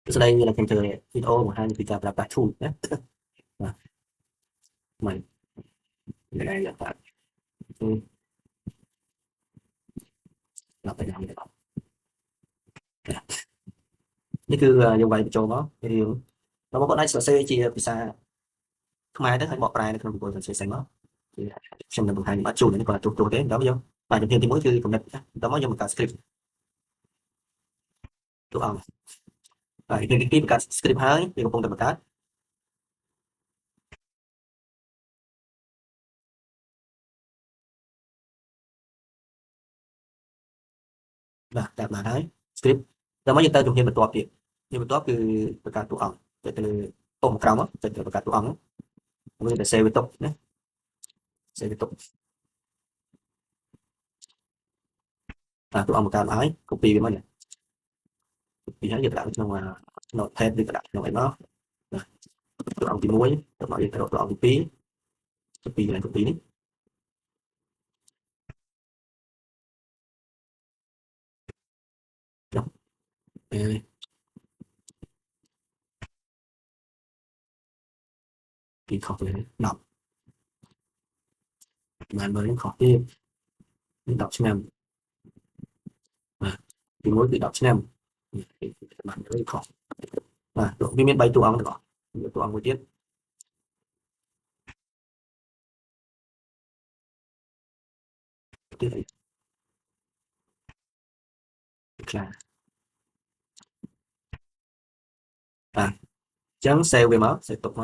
sau đây như là kèm theo video của hai người ta là tool nhé. Và mình đây là bạn là phải làm được. Iniคือយើងវាយបញ្ចូលមករឿងរបស់គាត់អាចសរសេរជាភាសាខ្មែរទៅហើយបកប្រែនៅក្នុងប្រព័ន្ធសរសេរសិនមកខ្ញុំនឹងបង្ហាញបាត់ជូននេះគាត់ទូទៅទេដល់យើងបាទជំហានទី1គឺកំណត់ដល់មកយើងបង្កើត script តួអង្គហើយជំហានទី2បង្កើត script ហើយយើងកំពុងតែបង្កើតបាទតាមបានហើយ script ដល់មកយើងទៅជំហានបន្ទាប់ទៀតជំហានបន្ទាប់គឺបង្កើតតួអង្គទៅលើពុំក្រោមទៅបង្កើតតួអង្គយើងទៅ save វាទុកណា save វាទុកបាទតួអង្គបង្កើតហើយ copy វាមកពីហើយយើងដាក់ក្នុង notepad ឬក៏ដាក់ក្នុងអីមកតួអង្គទី1ទៅមកយើងទៅតួអង្គទី2ពីកន្លែង copy នេះចុះពីខុសទៅ10បានមើលខុសទៀត10ឆ្នាំបាទទី1គឺ10ឆ្នាំបានមើលខុសបាទវាមាន3តួអង្គទាំងអស់តួអង្គមួយទៀតទៀតអីខ្លះបាទអញ្ចឹង save វាមក save ទុកម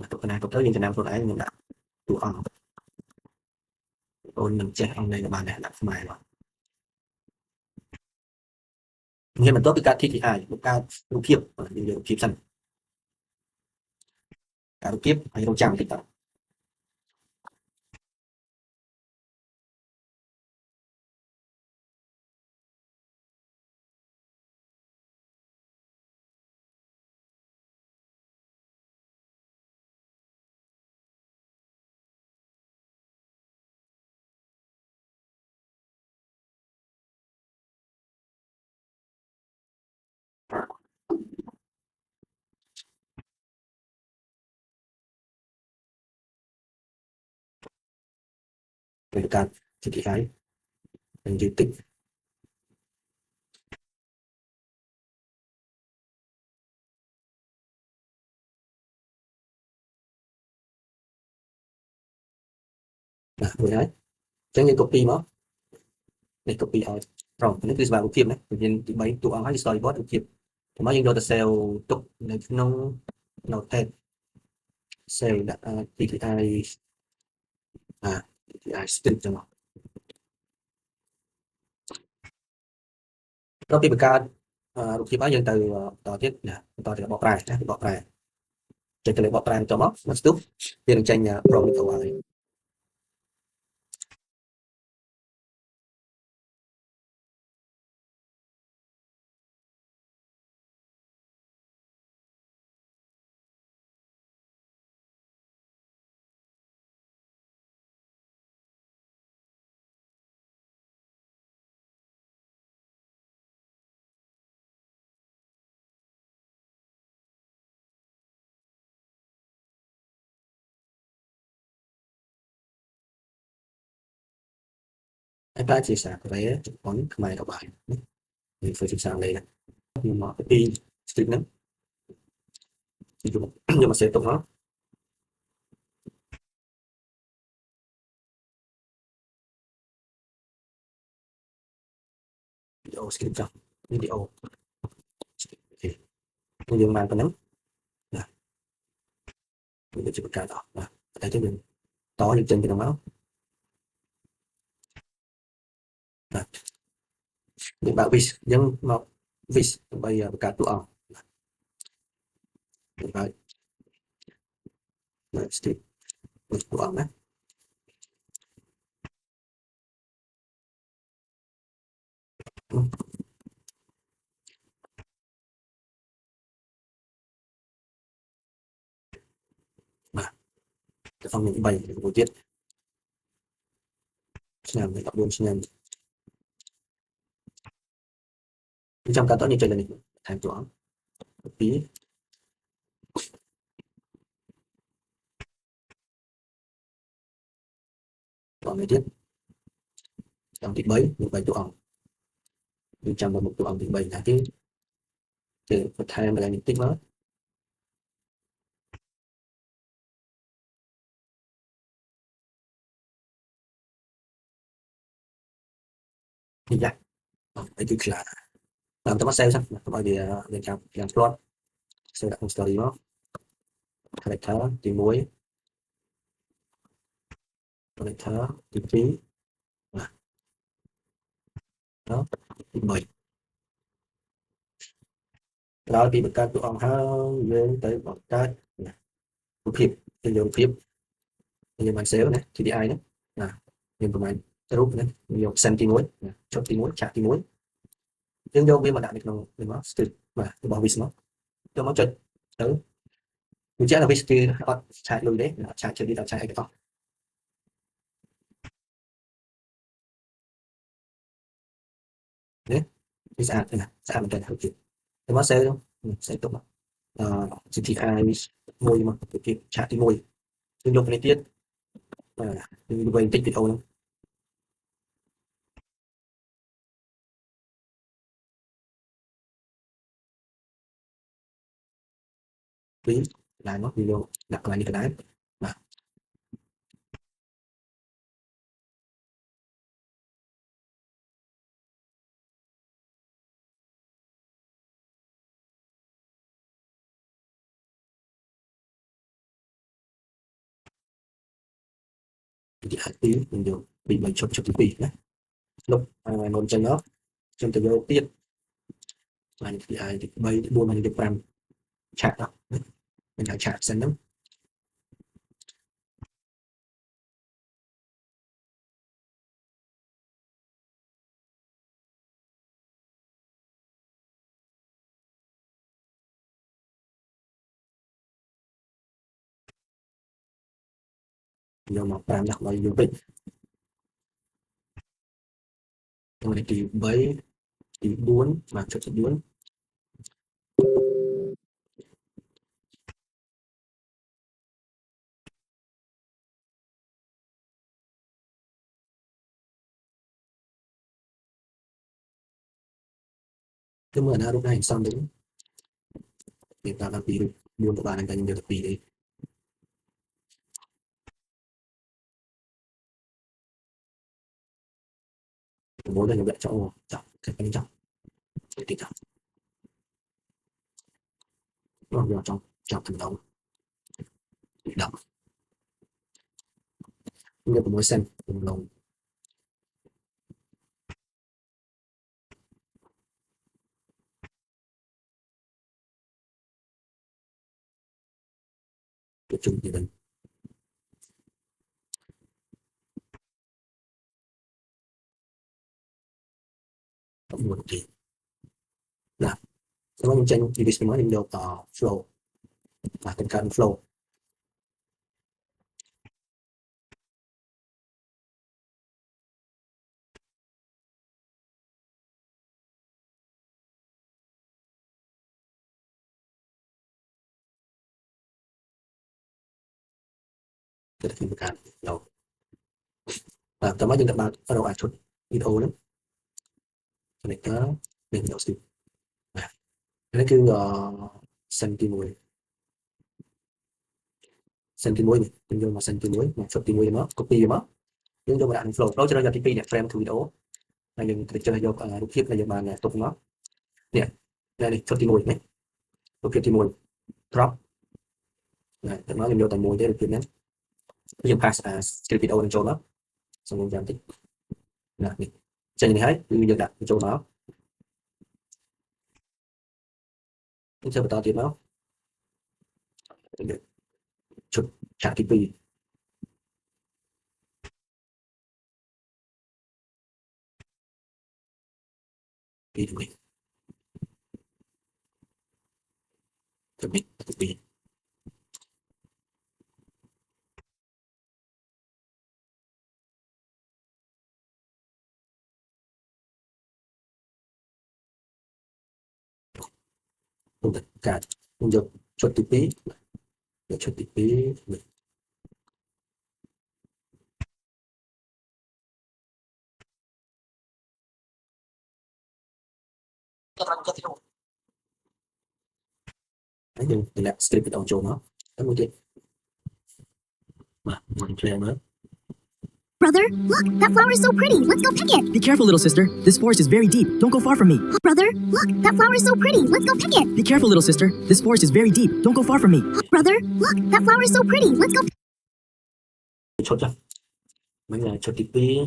កទុកកណ្ដាលទុកទៅយើងចំណាំខ្លួនឯងយើងដាក់តួអង្គអូននឹងចេះអង្គនៃបានដែរដាក់ខ្មែរមកងាកបន្ទាប់គឺការ TTI ការរូបភាពយើងយករូបភាពសិនការរូបភាពហើយរងចាំតិចតទៅការ TTI នឹងយឺតតិចបាទរួចហើយអញ្ចឹងយើង copy មកនេះ copy ឲ្យត្រង់នេះគឺសម្រាប់រូបភាពណាមានទី3តួអង្គហើយ storyboard រូបភាពទៅមកយើងយកទៅ save ទុកនៅក្នុង notepad save ដាក់ TTI TTI script ចឹងមកដល់ពីបង្កើតរូបភាពហើយយើងទៅបន្តទៀតណាបន្តទៅបកប្រែណាបកប្រែចេញទៅលើបកប្រែបន្តមកស្ទុះវានឹងចេញ prompt ទៅហើយហើយតែជាសារកូរ៉េជប៉ុនខ្មែរក៏បាននេះធ្វើជាសារអង់គ្លេសណាខ្ញុំមកពី script ហ្នឹងយកមក save ទុកមកវីដេអូ script ចុះវីដេអូយើងបានប៉ុណ្ណឹងណាវាជាបង្កើតអស់បាទតែទៅយើងតយើងចេញពីនោះមកបាទយើងបើក vis អញ្ចឹងមក vis ដើម្បីបង្កើតតួអង្គយើងបើក script តួអង្គណាបាទតួអង្គមាន3មួយទៀតឆ្នាំ14ឆ្នាំចាំកាត់តយើងចេញលើនេះថែមតួអង្គ copy còn này tiếp trong thì mấy một bài tụ ổng nhưng trong một tụ ổng thì bảy là cái từ vật hai mà là những tích mới như vậy đấy tức là làm tao bắt sale xong tao bao giờ lên làm plot sale đặt một story đó character tìm muối character tìm phí đó tìm bảy đó thì một cái tụ ổng ha lên tới một cái một hiệp thì nhiều hiệp nhưng mà sale này thì đi ai nữa à nhưng mà group này nhiều send tìm muối cho tìm muối trả tìm muối nhưng vô viên mà đạt được nó mà cái bảo nó cho nó chơi đấy mình chắc là vì họ chạy lùi đấy họ chạy chơi đi tàu chạy cái to đấy cái xã mình cần thực hiện thì nó sẽ sẽ tốt chỉ thị ai môi mà thực hiện chạy thì môi nhưng lúc này tiết nhưng về tích video lắm phí là nó video đặt lại như cái đấy mà chỉ hai tí mình được bị bệnh chụp chụp tí đấy lúc nôn chân đó trong từ đầu tiên là thì ai thì bay thì buôn mình được làm chặt đó mình phải chặt xem lắm nhưng mà làm đặt lại nhiều bệnh rồi thì với thì muốn mà chụp chụp muốn cái mà nó lúc này xong đến người ta làm gì buôn của bạn anh ta nhận được tỷ đấy bố là như vậy cho chồng cái anh chồng cái tình chồng nó vào trong trong thành đấu động như của mối sen cùng lòng của chung thì mình cũng một thì là nó những tranh thì mình nói được flow và tình cảm flow cái tình cảm đầu và tao nói những bạn bắt đầu chút video lắm cho nên nó mình đầu xíu cái cứ xanh tim mùi xanh tim mùi này nhưng mà xanh tim mùi mà chụp tim mùi nó copy mà nhưng cho bạn flow đó cho nó ra TP này frame thử video là những cái chơi vô lúc tiếp là những bạn tục nó nè đây này chụp tim mùi này chụp tim mùi drop này nó dùng vô tầm mùi để được nhé dùng pass cái video lên chỗ đó xong rồi giảm tích nè chơi như thế bây giờ đặt chỗ đó chơi bắt đầu tiếp nó chụp trả TP thì mình chuẩn bị TP cùng tất cả mình được chuột tí pí được chuột tí pí được đấy nhưng lại script ở chỗ nó đấy một chuyện mà mình play nữa. Brother, look, that flower is so pretty. Let's go pick it. Be careful, little sister. This forest is very deep. Don't go far from me. Brother, look, that flower is so pretty. Let's go pick it. Be careful, little sister. This forest is very deep. Don't go far from me. Brother, look, that flower is so pretty. Let's go. Chốt cho mấy là chốt tí pí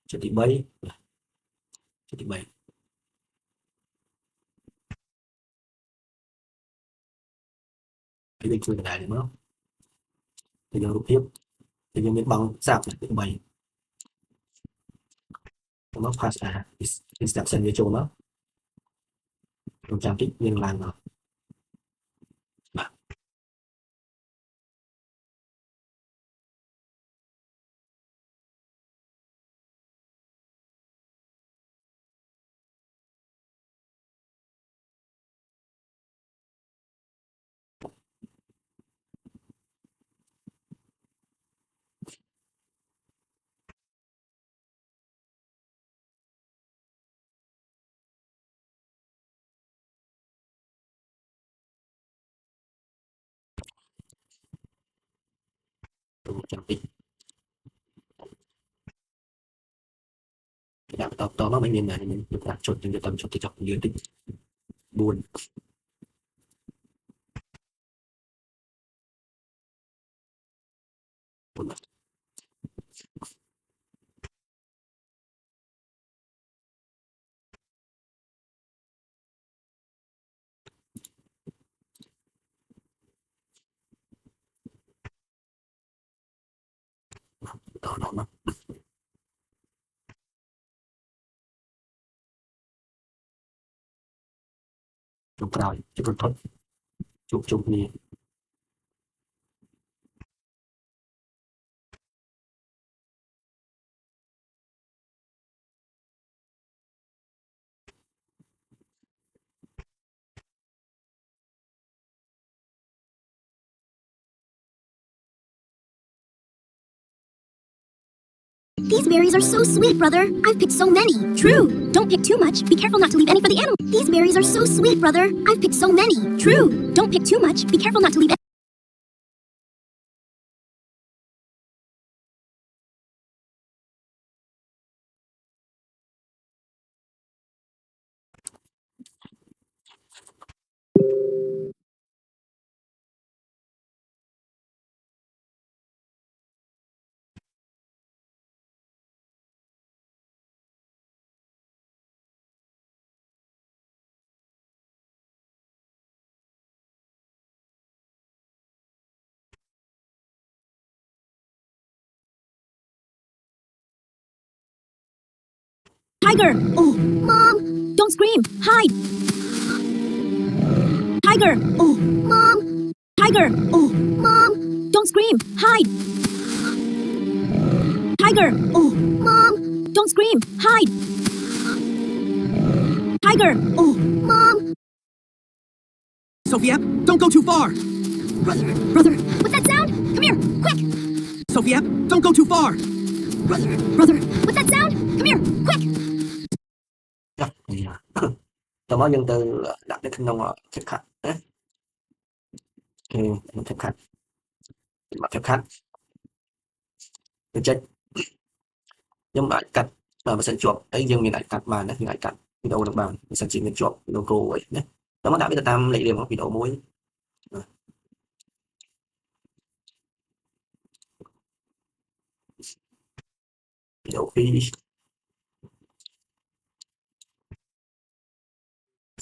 chốt tí bay chốt tí bay cái định phương này đúng không bây giờ rút tiếp bây giờ miễn bằng giảm tí bay nó pass instruction về chỗ nó trong trang tích liên lạc rồi trong trang tích đã to nó mấy miền này mình được đặt chốt những cái tầm chốt thì chọc dưới tích buồn buồn to nó trong cào chứ còn thoát chụp chụp đi These berries are so sweet, brother. I've picked so many. True. Don't pick too much. Be careful not to leave any for the animals. These berries are so sweet, brother. I've picked so many. True. Don't pick too much. Be careful not to leave any. Tiger! Oh, Mom! Don't scream! Hide! Tiger! Oh, Mom! Tiger! Oh, Mom! Don't scream! Hide! Tiger! Oh, Mom! Don't scream! Hide! Tiger! Oh, Mom! Sophia, don't go too far. Brother, what's that sound? Come here, quick! Sophia, don't go too far. Brother, what's that sound? Come here, quick! tao nói nhân từ đặt cái thanh nông phép khắc phép khắc mà phép khắc được chết nhưng mà cắt mà mình sẽ chuột ấy nhưng mình lại cắt bàn đấy mình lại cắt video được bàn mình sẽ chỉ mình chuột logo ấy nhé đó mà đã biết là tam lấy điểm video muối video phi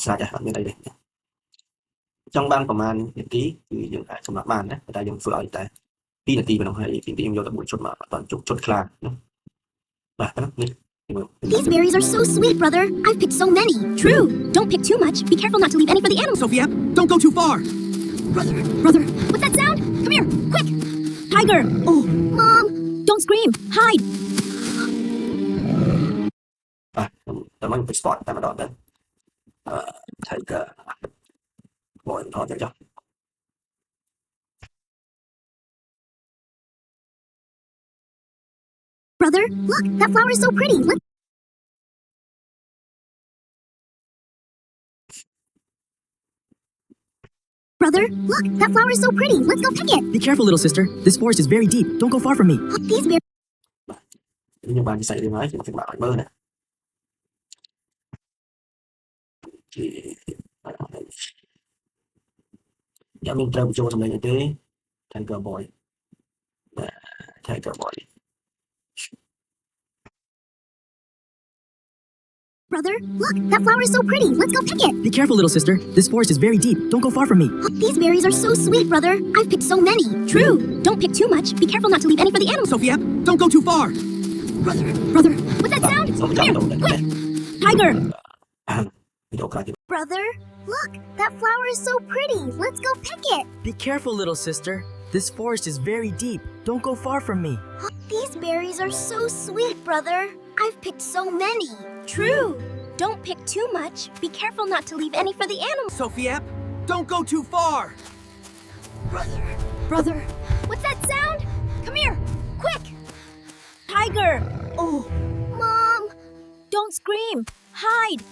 xa chả bạn bên đây đây trong ban của màn nhật ký thì những cái trong bàn đấy người ta dùng phương tại tí là tí mà nó hay tí vô tập buổi chốt mà toàn chốt clan và cái này These berries are so sweet, brother. I've picked so many. True. Don't pick too much. Be careful not to leave any for the animals. Sophia, don't go too far. Brother, what's that sound? Come here, quick! Tiger! Oh, Mom! Don't scream! Hide! tao nói phải spot tại mà đón đấy thấy cả Rồi, đó thấy chưa? Brother, look, that flower is so pretty. Brother, look, that flower is so pretty. Let's go pick it. Be careful, little sister. This forest is very deep. Don't go far from me. These berries Nếu như bạn chia sẻ điều này thì bạn phải bơ này. Thì dạ mình trao cho trong này cái Tiger Boy. Tiger Boy. Brother, look, that flower is so pretty. Let's go pick it. Be careful, little sister. This forest is very deep. Don't go far from me. These berries are so sweet, brother. I've picked so many. True. Don't pick too much. Be careful not to leave any for the animals. Sophia, don't go too far. Brother, what's that sound? Không Come here, đâu quick. Tiger. Video cả thì Brother, look, that flower is so pretty. Let's go pick it. Be careful, little sister. This forest is very deep. Don't go far from me. These berries are so sweet, brother. I've picked so many. True. Don't pick too much. Be careful not to leave any for the animals. Sophia, don't go too far. Brother, what's that sound? Come here, quick. Tiger. Oh, Mom, don't scream. Hide.